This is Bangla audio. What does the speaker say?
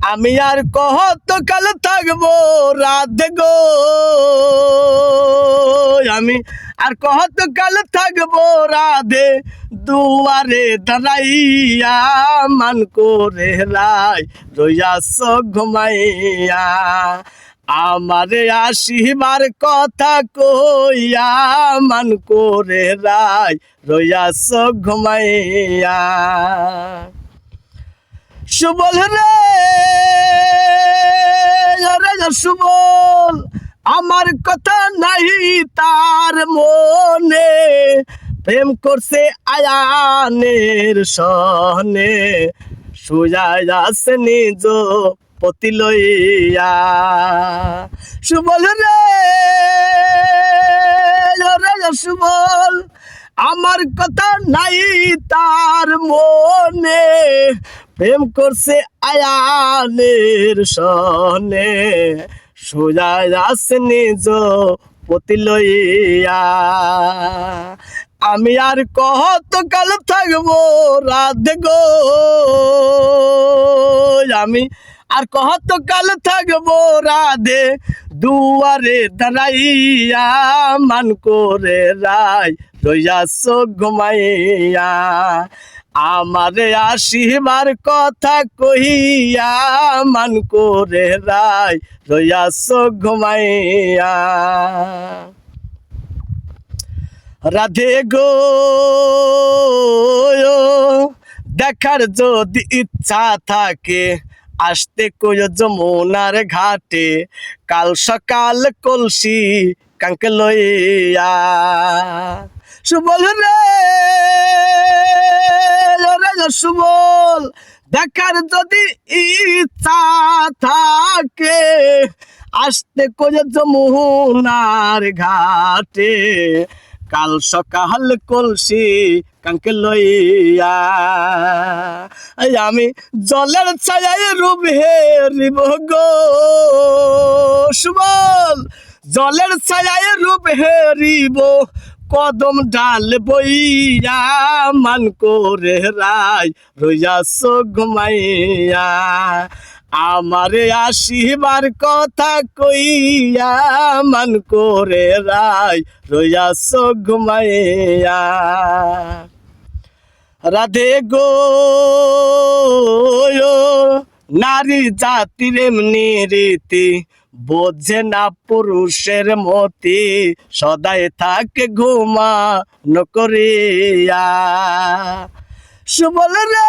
আমি আর কতকাল থাকবো রাধে গো, আমি আর কতকাল থাকবো রাধে দুয়ারে দাঁড়াইয়া, মান করে রাই রইয়াছ ঘুমাইয়া। আমারে আসিবার কথা কইয়া, মান করে রাই রইয়াছ ঘুমাইয়া। সুবল রে সুবল, আমার কথা নাই তার মনে, প্রেম করছে আয়ানের সনে, সুজায় আছে নিজ পতি লইয়া। সুবল রে সুবল, আমার কথা নাই তার মনে, প্রেম করছে আয়ানের সনে, সোজায় আছে নিজ পতি লইয়া। আমি আর কতকাল থাকবো রাধে গো, আমি আর কতকাল থাকবো রাধে দুয়ারে দাঁড়াইয়া, মান করে রাই রইয়াছ ঘুমাইয়া। আমারে আসিবার কথা কহিয়া, মান করে রাই রইয়াছ ঘুমাইয়া। রাধে গো দেখার যদি ইচ্ছা থাকে, আসতে কই যমুনার ঘাটে, কাল সকাল কলসি কাঙ্কে লইয়া। সুবল রে সুবল, দেখার যদি ইচ্ছা থাকে, আসতে কই যমুনার ঘাটে, কাল সকাল কলসি কাঙ্কে লইয়া। আমি জলের ছায়ায় রূপ হেরিব গো সুবল, জলের ছায়ায় রূপ হেরিব, কদম ডাল বইয়া, মান করে রাই রইয়াছ ঘুমাইয়া। আমারে আসিবার কথা কইয়া, মান করে রাই রইয়াছ ঘুমাইয়া। রাধে গো নারী জাতির এমনি রীতি, বোঝে না পুরুষের মতি, সদাই থাকে ঘুমানো করিয়া। সুবল রে